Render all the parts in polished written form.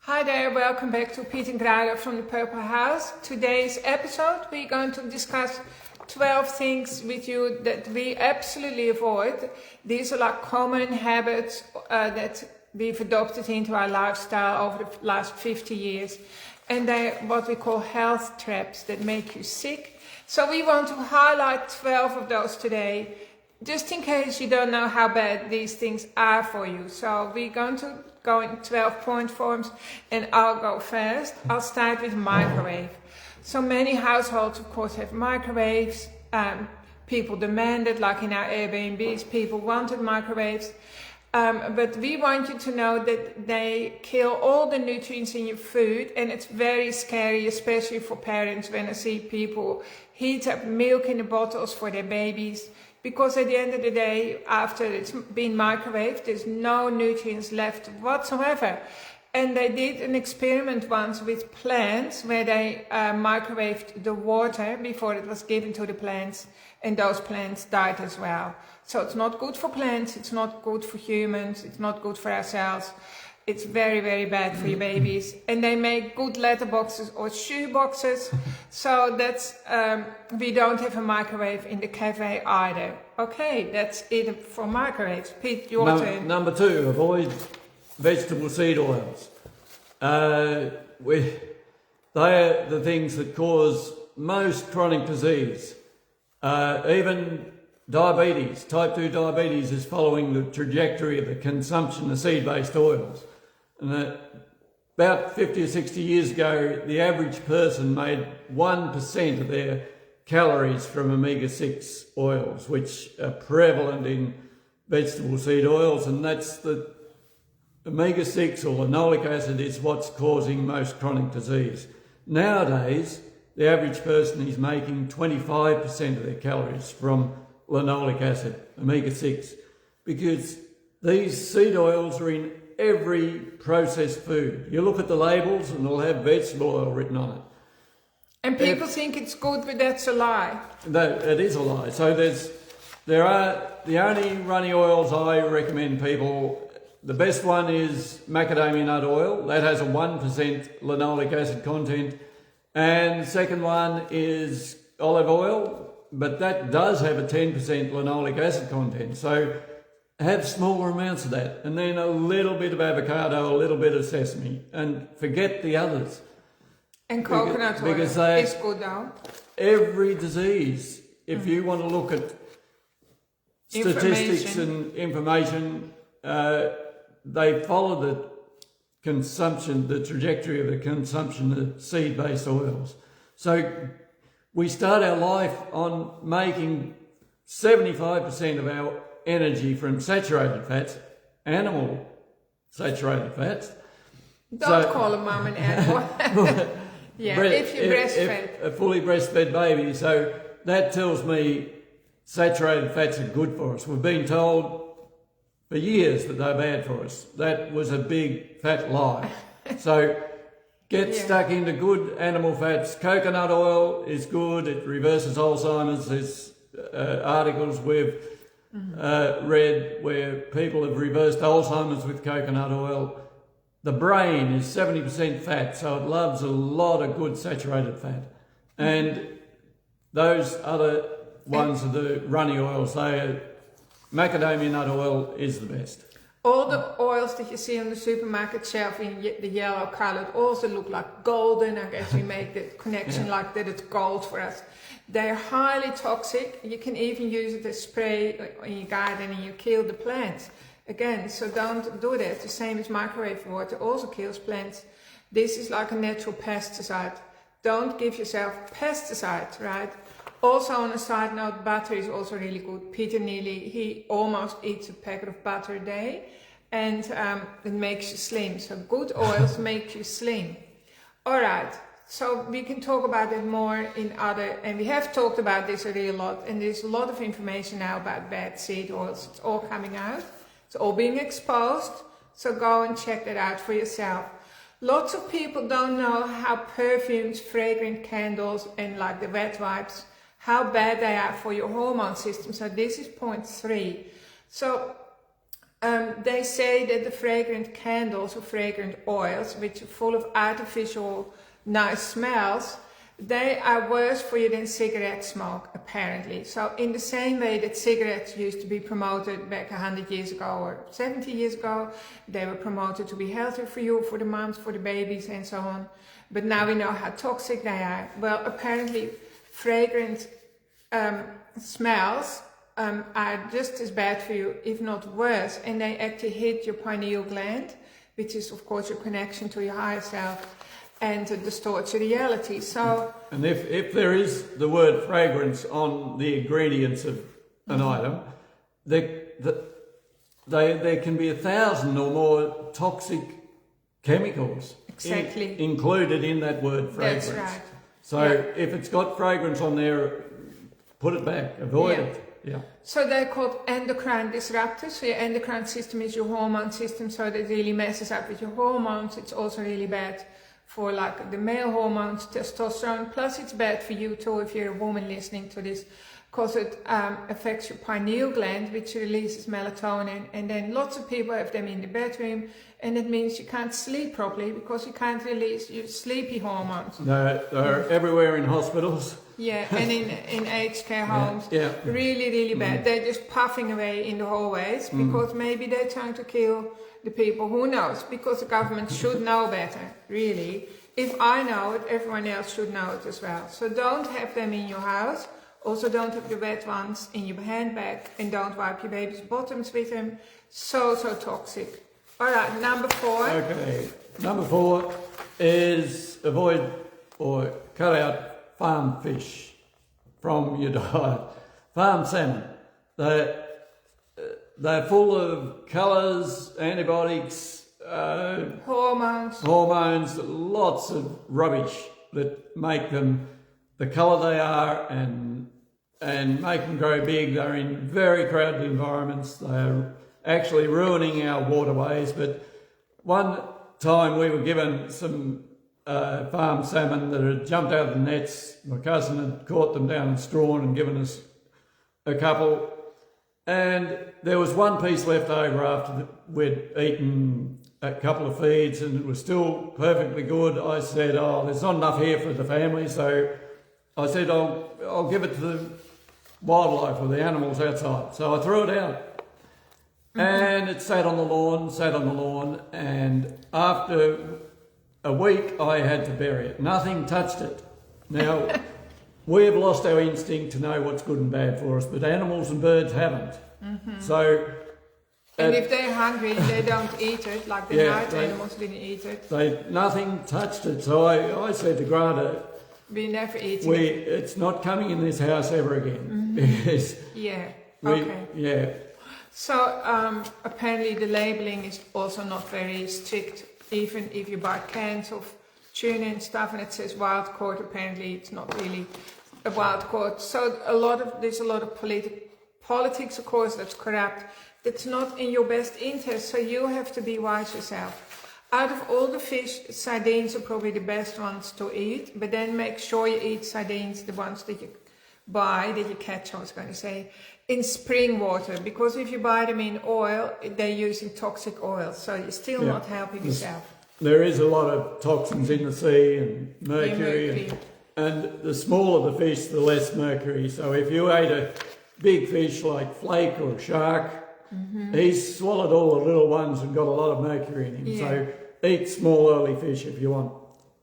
Hi there, welcome back to Piet and Grada from the Purple House. Today's episode we're going to discuss 12 things with you that we absolutely avoid. These are like common habits that we've adopted into our lifestyle over the last 50 years. And they're what we call health traps that make you sick. So we want to highlight 12 of those today, just in case you don't know how bad these things are for you. So we're going to go in 12-point forms, and I'll go first. I'll start with microwave. So many households, of course, have microwaves. People demanded, like in our Airbnbs, people wanted microwaves. But we want you to know that they kill all the nutrients in your food, and it's very scary, especially for parents, when I see people heat up milk in the bottles for their babies. Because at the end of the day, after it's been microwaved, there's no nutrients left whatsoever. And they did an experiment once with plants where they microwaved the water before it was given to the plants, and those plants died as well. So it's not good for plants, it's not good for humans, it's not good for ourselves. It's very, very bad for your babies. And they make good letterboxes or shoe boxes. So that's, we don't have a microwave in the cafe either. Okay, that's it for microwaves. Pete, your turn. Number 2, avoid vegetable seed oils. They are the things that cause most chronic disease. Even diabetes, type 2 diabetes, is following the trajectory of the consumption of seed-based oils. And about 50 or 60 years ago, the average person made 1% of their calories from omega-6 oils, which are prevalent in vegetable seed oils, and that's the omega-6 or linoleic acid is what's causing most chronic disease. Nowadays, the average person is making 25% of their calories from linoleic acid, omega-6, because these seed oils are in every processed food. You look at the labels and they'll have vegetable oil written on it. And people think it's good, but that's a lie. It is a lie. So there are the only runny oils I recommend people. The best one is macadamia nut oil. That has a 1% linoleic acid content. And the second one is olive oil, but that does have a 10% linoleic acid content. So have smaller amounts of that, and then a little bit of avocado, a little bit of sesame, and forget the others. And coconut oil is good though. Every disease, if you want to look at statistics and information, they follow the consumption, the trajectory of the consumption of seed-based oils. So we start our life on making 75% of our energy from saturated fats, animal saturated fats. Don't call a mum an animal. Yeah, if you breastfed. A fully breastfed baby. So that tells me saturated fats are good for us. We've been told for years that they're bad for us. That was a big fat lie. So get stuck into good animal fats. Coconut oil is good. It reverses Alzheimer's. There's articles we've read where people have reversed Alzheimer's with coconut oil. The brain is 70% fat, so it loves a lot of good saturated fat. And those other ones are the runny oils. Macadamia nut oil is the best. All the oils that you see on the supermarket shelf in the yellow colored also look like golden. I guess we make the connection like that it's gold for us. They're highly toxic. You can even use it as spray in your garden and you kill the plants. Again, so don't do that. The same as microwave water also kills plants. This is like a natural pesticide. Don't give yourself pesticides, right? Also, on a side note, butter is also really good. Peter Neely, he almost eats a packet of butter a day, and it makes you slim. So good oils make you slim. All right, so we can talk about it more in other, and we have talked about this already a lot, and there's a lot of information now about bad seed oils. It's all coming out. It's all being exposed, so go and check that out for yourself. Lots of people don't know how perfumes, fragrant candles, and like the wet wipes, how bad they are for your hormone system. So this is point 3. So They say that the fragrant candles or fragrant oils, which are full of artificial nice smells, they are worse for you than cigarette smoke, apparently. So in the same way that cigarettes used to be promoted back 100 years ago or 70 years ago, they were promoted to be healthy for you, for the moms, for the babies and so on. But now we know how toxic they are. Well, apparently fragrant smells are just as bad for you, if not worse, and they actually hit your pineal gland, which is of course your connection to your higher self, and it distorts your reality. So, and if there is the word fragrance on the ingredients of an item, there can be 1,000 or more toxic chemicals included in that word fragrance. That's right. So if it's got fragrance on there, put it back, avoid it. Yeah. So they're called endocrine disruptors. So your endocrine system is your hormone system, so that really messes up with your hormones. It's also really bad for like the male hormones, testosterone, plus it's bad for you too if you're a woman listening to this, because it affects your pineal gland, which releases melatonin, and then lots of people have them in the bedroom, and it means you can't sleep properly because you can't release your sleepy hormones. They're everywhere in hospitals. Yeah, and in aged care homes. Yeah. Really, really bad. They're just puffing away in the hallways because maybe they're trying to kill the people. Who knows? Because the government should know better, really. If I know it, everyone else should know it as well. So don't have them in your house. Also don't have the wet ones in your handbag, and don't wipe your baby's bottoms with them. So toxic. All right, number 4. Okay, number 4 is avoid or cut out farm fish from your diet. Farm salmon, they're full of colours, antibiotics, hormones, lots of rubbish that make them the colour they are and make them grow big. They're in very crowded environments. They're actually ruining our waterways. But one time we were given some farm salmon that had jumped out of the nets. My cousin had caught them down in Strawn and given us a couple. And there was one piece left over after we'd eaten a couple of feeds, and it was still perfectly good. I said, oh, there's not enough here for the family, so I said, I'll give it to the wildlife or the animals outside. So I threw it out. And it sat on the lawn, and after a week I had to bury it. Nothing touched it. Now, we've lost our instinct to know what's good and bad for us, but animals and birds haven't. So, and if they're hungry, they don't eat it, like the night animals didn't eat it. Nothing touched it. So I said to Grada, we never eat it. It's not coming in this house ever again. Because So apparently the labeling is also not very strict. Even if you buy cans of tuna and stuff and it says wild caught, apparently it's not really a wild caught. So there's a lot of politics, of course, that's corrupt. That's not in your best interest. So you have to be wise yourself. Out of all the fish, sardines are probably the best ones to eat. But then make sure you eat sardines, the ones that you buy, that you catch, I was going to say, in spring water. Because if you buy them in oil, they're using toxic oil. So you're still not helping yourself. There is a lot of toxins in the sea and mercury. And the smaller the fish, the less mercury. So if you ate a big fish like flake or shark, he's swallowed all the little ones and got a lot of mercury in him. Yeah. So eat small early fish if you want.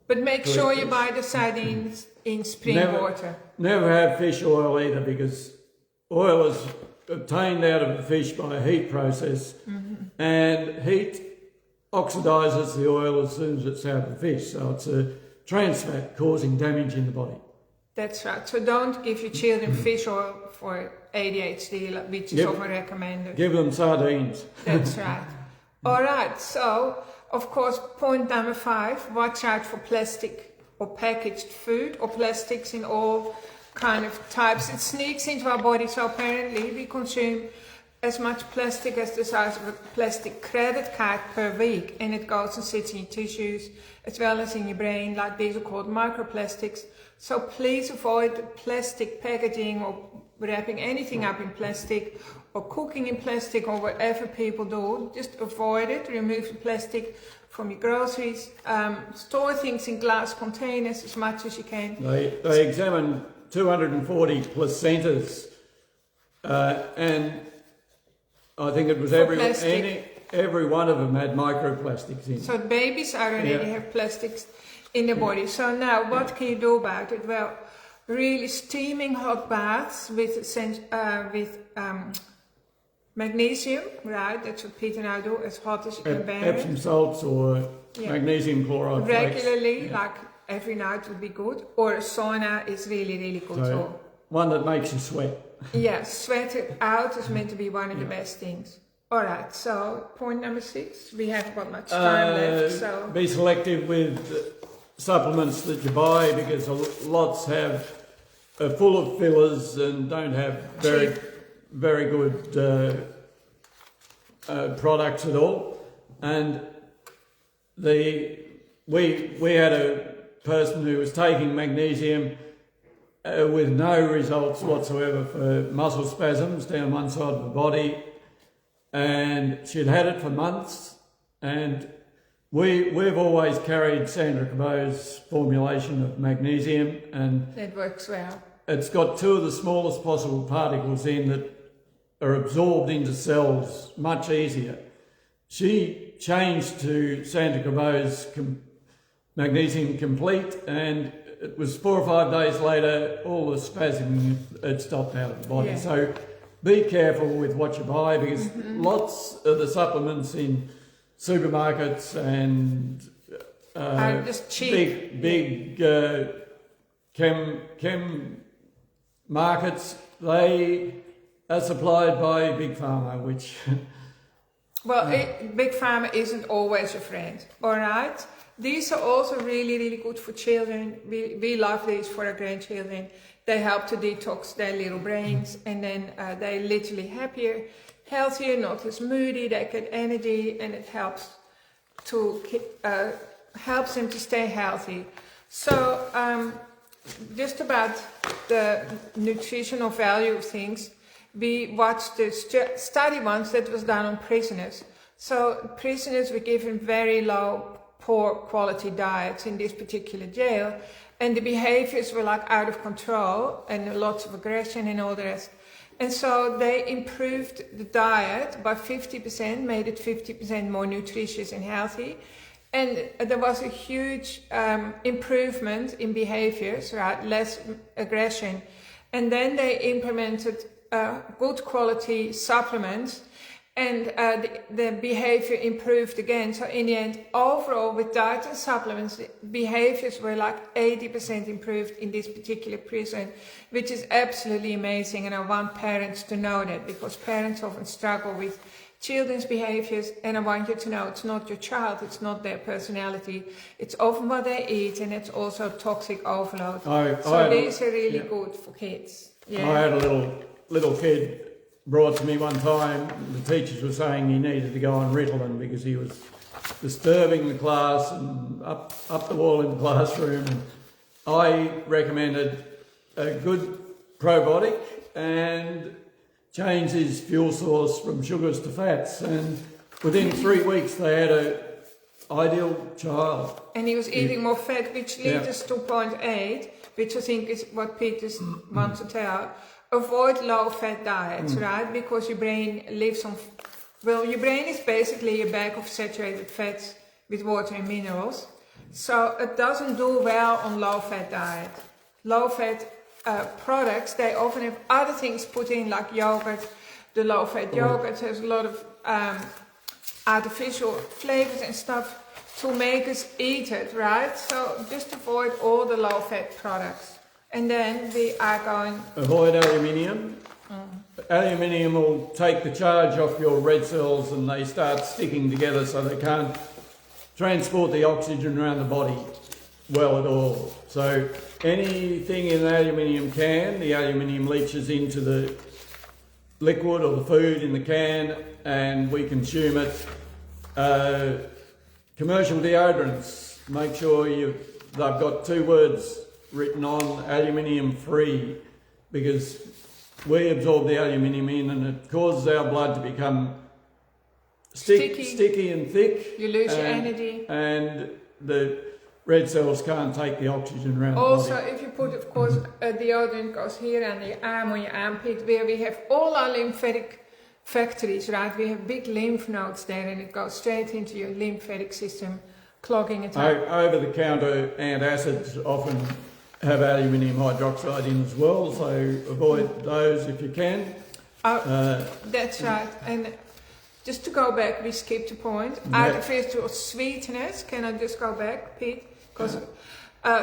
But make sure you buy the sardines in spring water. Never have fish oil either, because oil is obtained out of the fish by a heat process, and heat oxidises the oil as soon as it's out of the fish. So it's a trans fat causing damage in the body. That's right. So don't give your children fish oil for ADHD, which is often recommended. Give them sardines. That's right. All right. So, of course, point number 5, watch out for plastic or packaged food or plastics in all kind of types. It sneaks into our body. So apparently we consume as much plastic as the size of a plastic credit card per week, and it goes and sits in your tissues as well as in your brain. Like these are called microplastics. So please avoid plastic packaging or wrapping anything up in plastic or cooking in plastic or whatever people do. Just avoid it. Remove the plastic from your groceries. Store things in glass containers as much as you can. They examined 240 placentas and I think it was every one of them had microplastics in. So babies already have plastics in their body. So now what can you do about it? Well, really steaming hot baths with magnesium, right? That's what Peter and I do, as hot as you can bear it. Epsom salts or magnesium chloride regularly, like every night would be good. Or a sauna is really, really good too. One that makes you sweat. Yeah, sweat it out is meant to be one of the best things. All right, so point number 6. We haven't got much time left, so... Be selective with supplements that you buy, because lots are full of fillers and don't have very good products at all. And we had a person who was taking magnesium with no results whatsoever for muscle spasms down one side of the body, and she'd had it for months. And we've always carried Sandra Cabot's formulation of magnesium, and it works well. It's got 2 of the smallest possible particles in that are absorbed into cells much easier. She changed to Sandra Cabot's Magnesium Complete, and it was 4 or 5 days later, all the spasm had stopped out of the body. Yeah. So be careful with what you buy, because lots of the supplements in supermarkets and just cheap. big chem markets, they are supplied by Big Pharma, which... Well, Big Pharma isn't always your friend, all right? These are also really, really good for children. We love these for our grandchildren. They help to detox their little brains, and then they're literally happier, healthier, not as moody, they get energy, and it helps them to stay healthy. So just about the nutritional value of things, we watched the study once that was done on prisoners. So prisoners were given very low, poor quality diets in this particular jail, and the behaviors were like out of control and lots of aggression and all the rest. And so they improved the diet by 50%, made it 50% more nutritious and healthy. And there was a huge improvement in behaviors, right? Less aggression. And then they implemented good quality supplements, and the behavior improved again. So in the end, overall, with diet and supplements, the behaviors were like 80% improved in this particular prison, which is absolutely amazing. And I want parents to know that, because parents often struggle with children's behaviors, and I want you to know it's not your child, it's not their personality, it's often what they eat, and it's also toxic overload. So these are really good for kids. Yeah. I had a little kid brought to me one time. The teachers were saying he needed to go on Ritalin because he was disturbing the class and up the wall in the classroom. And I recommended a good probiotic and changed his fuel source from sugars to fats, and within 3 weeks they had an ideal child. And he was eating more fat, which leads us to point 8, which I think is what Peter wants to tell. Avoid low-fat diets, right? Because your brain lives on... Well, your brain is basically a bag of saturated fats with water and minerals. So it doesn't do well on low-fat diet. Low-fat products, they often have other things put in, like yogurt. The low-fat yogurt has a lot of artificial flavors and stuff to make us eat it, right? So just avoid all the low-fat products. And then we are going... Avoid aluminium. Aluminium will take the charge off your red cells, and they start sticking together, so they can't transport the oxygen around the body well at all. So anything in an aluminium can, the aluminium leaches into the liquid or the food in the can, and we consume it. Commercial deodorants, make sure they've got 2 words written on, aluminium free, because we absorb the aluminium in, and it causes our blood to become sticky and thick. You lose your energy. And the red cells can't take the oxygen around Also, the body. if you put, of course, deodorant goes here and the arm on your armpit, where we have all our lymphatic factories, right? We have big lymph nodes there, and it goes straight into your lymphatic system, clogging it up. Over-the-counter antacids often have aluminium hydroxide in as well, so avoid those if you can. That's right. And just to go back, we skipped a point. Artificial sweeteners. Can I just go back, Pete? Because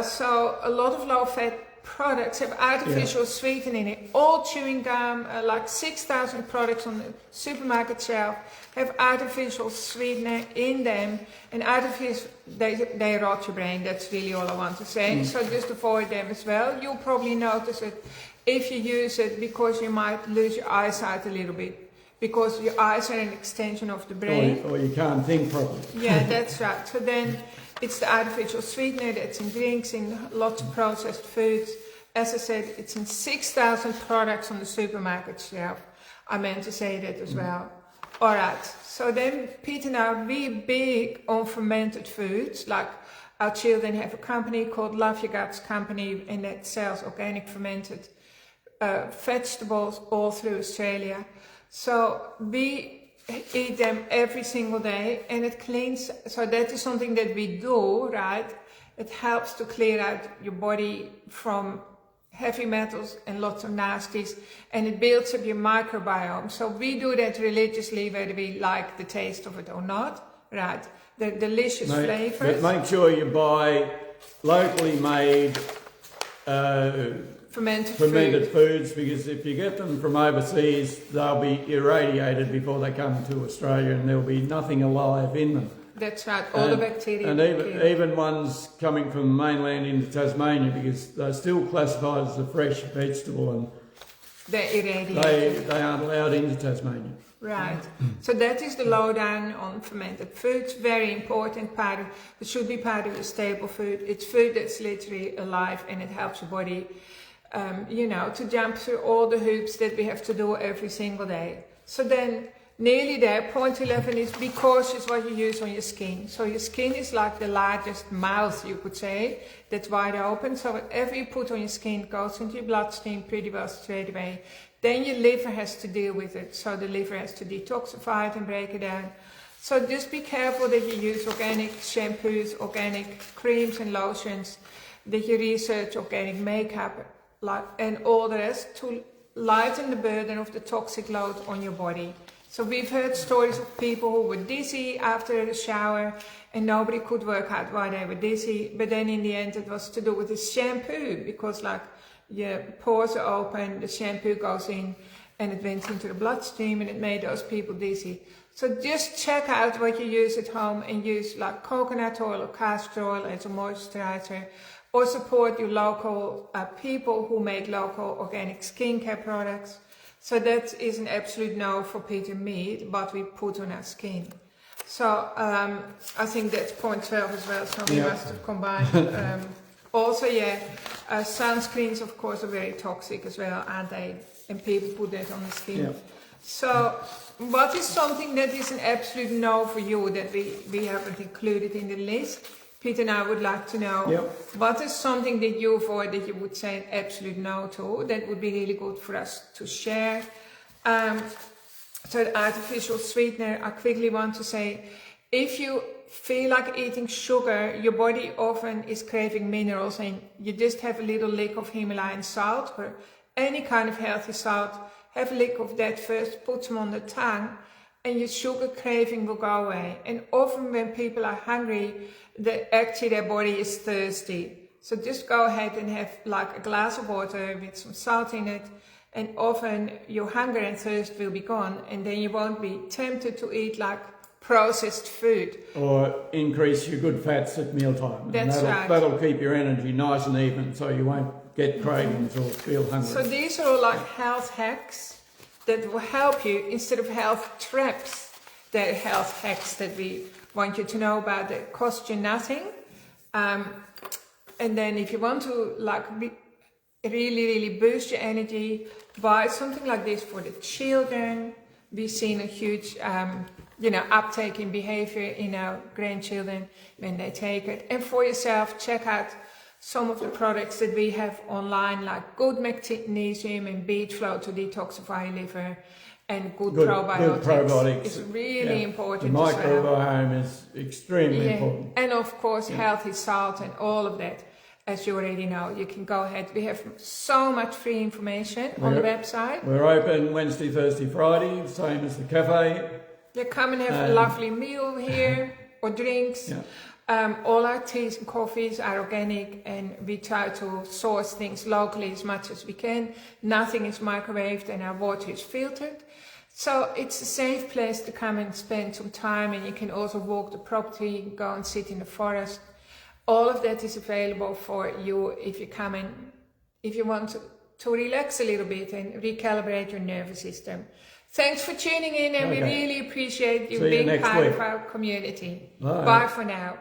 so a lot of low-fat products have artificial sweetener in it. All chewing gum, like 6,000 products on the supermarket shelf have artificial sweetener in them, and they rot your brain. That's really all I want to say. So just avoid them as well. You'll probably notice it if you use it, because you might lose your eyesight a little bit, because your eyes are an extension of the brain. Or you can't think properly. Yeah, that's right. So then it's the artificial sweetener that's in drinks, in lots of processed foods. As I said, it's in 6,000 products on the supermarket shelf. I meant to say that as well. All right. So then Peter and I are really big on fermented foods. Like our children have a company called Love Your Guts Company, and that sells organic fermented vegetables all through Australia. So we eat them every single day, and it cleans. So that is something that we do, right? It helps to clear out your body from heavy metals and lots of nasties, and it builds up your microbiome. So we do that religiously, whether we like the taste of it or not, right? The delicious flavors. But make sure you buy locally made fermented foods, because if you get them from overseas, they'll be irradiated before they come to Australia, and there'll be nothing alive in them. That's right, all the bacteria. And even ones coming from the mainland into Tasmania, because they're still classified as a fresh vegetable, and they're irradiated. They aren't allowed into Tasmania. Right. So that is the lowdown on fermented foods. Very important part of it. Should be part of a staple food. It's food that's literally alive, and it helps your body, to jump through all the hoops that we have to do every single day. So then, nearly there, point 11 is be cautious what you use on your skin. So your skin is like the largest mouth, you could say, that's wide open. So whatever you put on your skin goes into your bloodstream pretty well straight away. Then your liver has to deal with it. So the liver has to detoxify it and break it down. So just be careful that you use organic shampoos, organic creams and lotions, that you research organic makeup, and all the rest, to lighten the burden of the toxic load on your body. So we've heard stories of people who were dizzy after a shower, and nobody could work out why they were dizzy. But then in the end, it was to do with the shampoo, because your pores are open, the shampoo goes in, and it went into the bloodstream, and it made those people dizzy. So just check out what you use at home, and use like coconut oil or castor oil as a moisturizer, or support your local people who make local organic skincare products. So that is an absolute no for Pete and me, what we put on our skin. So I think that's point 12 as well, so we must have combined. Sunscreens, of course, are very toxic as well, aren't they? And people put that on the skin. Yeah. So what is something that is an absolute no for you that we haven't included in the list? Pete and I would like to know, what is something that you avoid, that you would say an absolute no to? That would be really good for us to share. So the artificial sweetener, I quickly want to say, if you feel like eating sugar, your body often is craving minerals, and you just have a little lick of Himalayan salt, or any kind of healthy salt, have a lick of that first, put some on the tongue, and your sugar craving will go away. And often when people are hungry, their body is thirsty. So just go ahead and have like a glass of water with some salt in it, and often your hunger and thirst will be gone, and then you won't be tempted to eat like processed food. Or increase your good fats at mealtime. That's right. That'll keep your energy nice and even, so you won't get cravings or feel hungry. So these are all like health hacks that will help you instead of health traps. They're health hacks that we want you to know about, that cost you nothing. And then if you want to really boost your energy. Buy something like this for the children. We've seen a huge, uptake in behavior in our grandchildren when they take it. And for yourself, check out some of the products that we have online, like good magnesium and beet flow to detoxify your liver, and good probiotics. Good probiotics. It's really important. The microbiome is extremely important. And of course, healthy salt and all of that. As you already know, you can go ahead. We have so much free information on the website. We're open Wednesday, Thursday, Friday, same as the cafe. You come and have a lovely meal here or drinks. Yeah. All our teas and coffees are organic, and we try to source things locally as much as we can. Nothing is microwaved, and our water is filtered. So it's a safe place to come and spend some time, and you can also walk the property, go and sit in the forest. All of that is available for you if you come in, if you want to relax a little bit and recalibrate your nervous system. Thanks for tuning in, and we really appreciate you being part of our community. Bye for now.